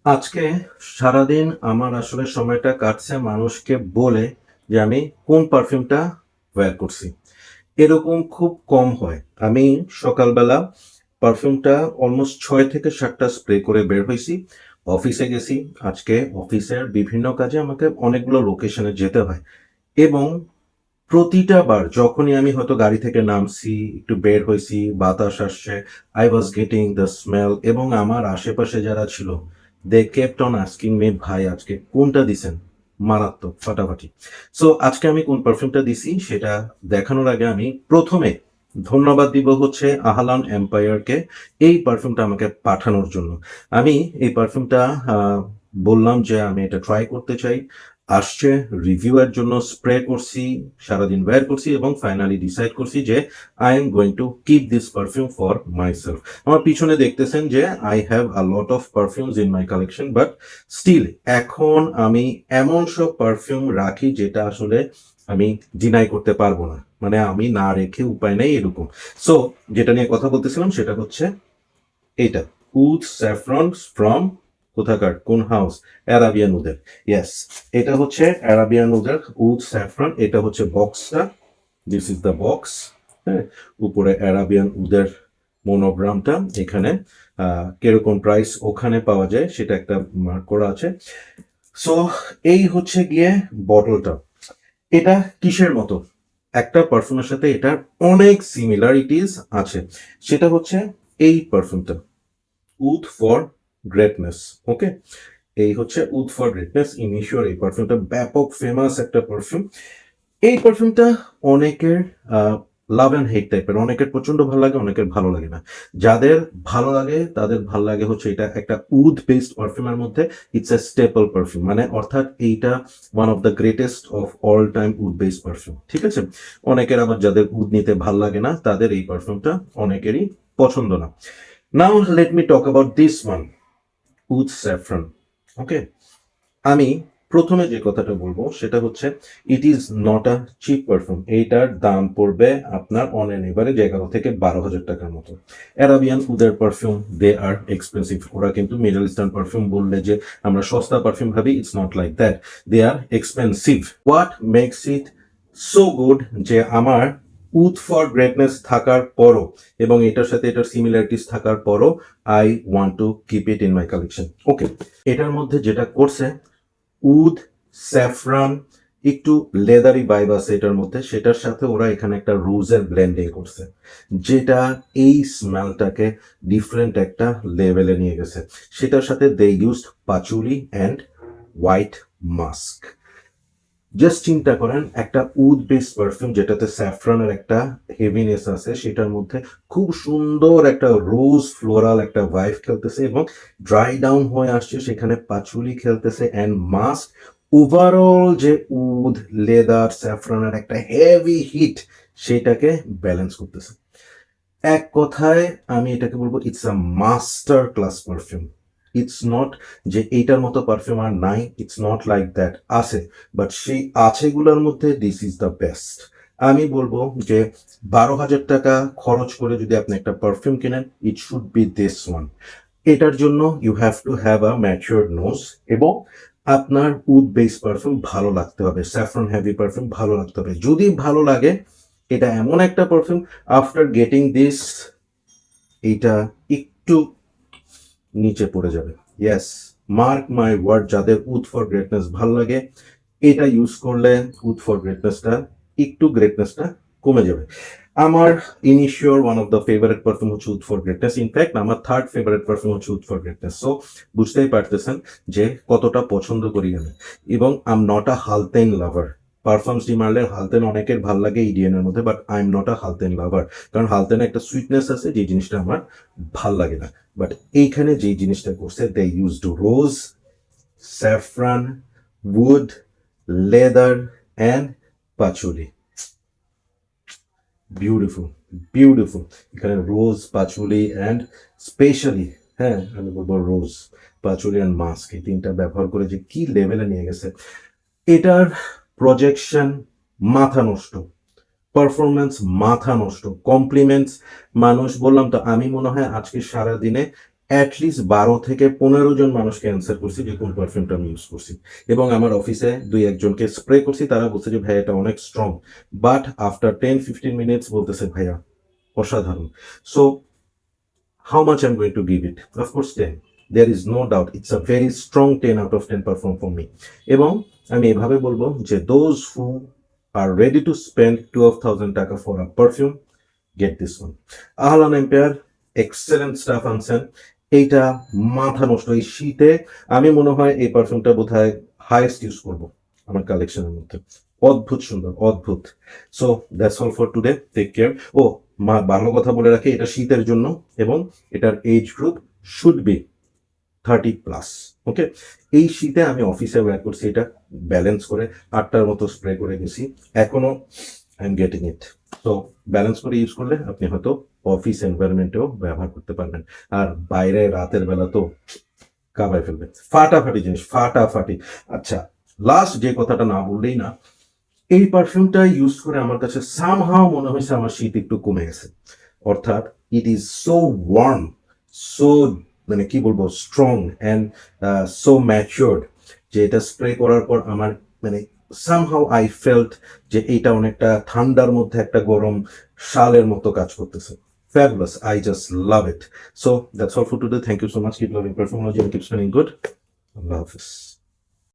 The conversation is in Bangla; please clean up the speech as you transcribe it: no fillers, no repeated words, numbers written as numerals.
আজকে সারাদিন আমার আসলে সময়টা কাটছে মানুষকে বলে যে আমি কোন পারফিউমটা ওয়্যার করছি। এরকম খুব কম হয়। আমি সকালবেলা পারফিউমটা অলমোস্ট ৬ থেকে ৭ টা স্প্রে করে বের হইছি। অফিসে গেছি। আজকে অফিসের বিভিন্ন কাজে আমাকে অনেকগুলো লোকেশনে যেতে হয় এবং প্রতিটা বার যখনই আমি হয়তো গাড়ি থেকে নামছি, একটু বের হইছি, বাতাস আসছে, I was getting the smell এবং আমার আশেপাশে যারা ছিল, they kept on asking me, "ভাই আজকে কোনটা দিছেন?" মারাত্মক ফাটাফাটি। সো আজকে আমি কোন পারফিউমটা দিছি সেটা দেখানোর আগে আমি ১ম এ ধন্যবাদ দিব হচ্ছে আহলান এম্পায়ারকে এই পারফিউমটা আমাকে পাঠানোর জন্য। আমি এই পারফিউমটা আ বললাম যে আমি এটা ট্রাই করতে চাই। আসছে রিভিউ এর জন্য স্প্রে করছি, সারাদিন ব্যয় করছি এবং ফাইনালি ডিসাইড করছি যে I am going to keep this perfume for myself. আমার পিছনে দেখতেছেন যে I have a lot of perfumes in my collection but still এখন আমি এমন সব পারফিউম রাখি যেটা আসলে আমি ডিনাই করতে পারবো না। মানে আমি না রেখে উপায় নেই এরকম। সো যেটা নিয়ে কথা বলতেছিলাম সেটা হচ্ছে এইটা উড স্যাফরন ফ্রম কোথাকার কোন হাউস অ্যারাবিয়ান উদের। ইয়েস, এটা হচ্ছে অ্যারাবিয়ান উদের উড স্যাফরন। এটা হচ্ছে বক্সটা, দিস ইজ দ্য বক্স। হ্যাঁ, উপরে অ্যারাবিয়ান উদের মনোগ্রামটা এখানে। কিরকম প্রাইস ওখানে পাওয়া যায় সেটা একটা মার্ক করা আছে। সো এই হচ্ছে গিয়ে বটলটা। এটা কিসের মতো? একটা পারফিউমের সাথে এটার অনেক সিমিলারিটিস আছে। সেটা হচ্ছে এই পারফিউমটা উড ফর গ্রেটনেস। ওকে, এই হচ্ছে উড ফর গ্রেটনেস ইনিশিওর। এই পারফিউমটা ব্যাপক ফেমাস একটা পারফিউম। এই পারফিউমটা অনেকের লাভ অ্যান্ড হেট টাইপের, অনেকের প্রচন্ড ভালো লাগে, অনেকের ভালো লাগে না। যাদের ভালো লাগে তাদের ভালো লাগে হচ্ছে এটা একটা উড বেসড পারফিউমের মধ্যে ইটস এ স্টেপল পারফিউম, মানে অর্থাৎ এইটা one of the greatest of all time wood based perfume. ঠিক আছে, অনেকের আবার যাদের উড নিতে ভাল লাগে না তাদের এই পারফিউমটা অনেকেরই পছন্দ না। Now let me talk about this one, wood saffron. Okay, আমি প্রথমে যে কথাটা বলবো সেটা হচ্ছে it is not a cheap perfume. এইটার দাম পড়বে আপনার অন এন এভারেজ ১১ থেকে ১২ হাজার টাকার মতো। Arabian উদের perfume they are expensive. ওরা কিন্তু মিডল ইস্টার্ন পারফিউম বললে যে আমরা সস্তা পারফিউম ভাবি, it's not like that, they are expensive. What makes it so good যে আমার উড ফর গ্রেটনেস থাকার পরও এবং এটার সাথে এটার সিমিলারিটিস থাকার পরও I want to keep it in my collection. Okay, এটার মধ্যে যেটা করছে উড, স্যাফরান, একটু লেদারি ভাইব আছে এটার মধ্যে, সেটার সাথে ওরা এখানে একটা রোজের ব্লেন্ডিং করছে যেটা এই স্মেলটাকে ডিফারেন্ট একটা লেভেলে নিয়ে গেছে। সেটার সাথে they used patchouli and white musk. Just চিন্তা করেন একটা উড বেস পারফিউম যেটাতে স্যাফরানের একটা হেভিনেস আছে, সেটার মধ্যে খুব সুন্দর একটা রোজ ফ্লোরাল একটা ভাইব খেলতেছে এবং ড্রাই ডাউন হয়ে আসছে, সেখানে পাচুলি খেলতেছে অ্যান্ড মাস্ক। ওভারঅল যে উড, লেদার, স্যাফরানের একটা হেভি হিট সেটাকে ব্যালেন্স করতেছে। এক কথায় আমি এটাকে বলবো it's a master class perfume. It's not যে এইটার মতো পারফিউম আর নাই, ইটস নট লাইক দ্যাট, আছে, বাট সেই আছেগুলোর মধ্যে দিস ইজ দ্য বেস্ট। আমি বলবো যে ১২ হাজার টাকা খরচ করে যদি আপনি একটা পারফিউম কেনেন, it should be this one. এটার জন্য you have to have a mature nose এবং আপনার উড বেস পারফিউম ভালো লাগতে হবে, স্যাফরন হেভি পারফিউম ভালো লাগতে হবে। যদি ভালো লাগে, এটা এমন একটা পারফিউম আফটার গেটিং দিস এইটা একটু নিচে পড়ে যাবে। ইয়েস, মার্ক মাই ওয়ার্ড, যাদের উড ফর গ্রেটনেস ভালো লাগে এটা ইউজ করলে উড ফর গ্রেটনেসটা একটু গ্রেটনেসটা কমে যাবে। আমার ইনিশিওর one of the favourite perfume হচ্ছে উড ফর গ্রেটনেস। ইনফ্যাক্ট আমার থার্ড ফেভারিট পারফিউম হচ্ছে উড ফর গ্রেটনেস। সো বুঝতেই পারতেছেন যে কতটা পছন্দ করি আমি। এবং I am not a Haltane lover. Perfumes de মার্লের হালতেন অনেকের ভাল লাগে ইডিএন এর মধ্যে, but I am not a Haltane lover. কারণ হালতেনে একটা সুইটনেস আছে যে জিনিসটা আমার ভাল লাগে না। বাট এইখানে যে জিনিসটা করছে, they used rose, saffron, wood, leather and patchouli. Beautiful, beautiful. এখানে রোজ, পাচুলি অ্যান্ড স্পেশালি, হ্যাঁ আমি বলবো রোজ, পাচুলি অ্যান্ড মাস্ক, এই তিনটা ব্যবহার করে যে কি লেভেলে নিয়ে গেছে। এটার প্রজেকশন মাথা নষ্ট, পারফরমেন্স মাথা নষ্ট, কমপ্লিমেন্টস মানুষ, বললাম তো আমি মনে হয় আজকে সারা দিনে অ্যাটলিস্ট 12 থেকে 15 জন মানুষকে অ্যান্সার করছি যে কোন পারফিউমটা আমি ইউজ করছি, এবং আমার অফিসে 2-1 জনকে স্প্রে করছি, তারা বলছে যে ভাই এটা অনেক স্ট্রং, বাট আফটার 10-15 মিনিটস বলতেছে ভাইয়া অসাধারণ। So how much I'm going to give it? Of course 10. There is no doubt. It's a very strong 10 out of 10 perform for me. এবং আমি এভাবে বলবো যে those who are ready to spend 12,000 টাকা for a perfume, get this one. আহলান এম্পায়ার, এক্সেলেন্ট স্টাফ আনছেন। এইটা মাথা নষ্ট, এই শীতে আমি মনে হয় এই পারফিউমটা বোধহয় হাইয়েস্ট ইউজ করবো আমার কালেকশনের মধ্যে। অদ্ভুত সুন্দর, অদ্ভুত। So that's all for today, take care. ও ভালো কথা বলে রাখি, এটা শীতের জন্য এবং এটার age group should be 30+। Okay, এই শীতে আমি অফিসে ওয়্যার করছি, এটা ব্যালেন্স করে 8টার মতো স্প্রে করে গেছি, এখনো আই এম গেটিং ইট। তো ব্যালেন্স করে ইউজ করলে আপনি হয়তো অফিস এনভায়রনমেন্টেও ব্যবহার করতে পারবেন, আর বাইরে রাতের বেলা তো কাবায় ফেলবে, ফাটাফাটি জিনিস, ফাটাফাটি। আচ্ছা, লাস্ট যে কথাটা না বললেই না, এই পারফিউমটা ইউজ করে আমার কাছে সামহাও মনে হয়েছে আমার শীত একটু কমে গেছে। অর্থাৎ it is so warm, so মানে কি বলবো, স্ট্রং অ্যান্ড সো ম্যাচিওর্ড, যে এটা স্প্রে করার পর আমার মানে সামহাও আই ফেল্ট যে এইটা অনেকটা ঠান্ডার মধ্যে একটা গরম শালের মতো কাজ করতেছে। Fabulous. I just love it. So that's all for today. Thank you so much. Keep loving Perfumology and keep smelling good. Allah Hafiz.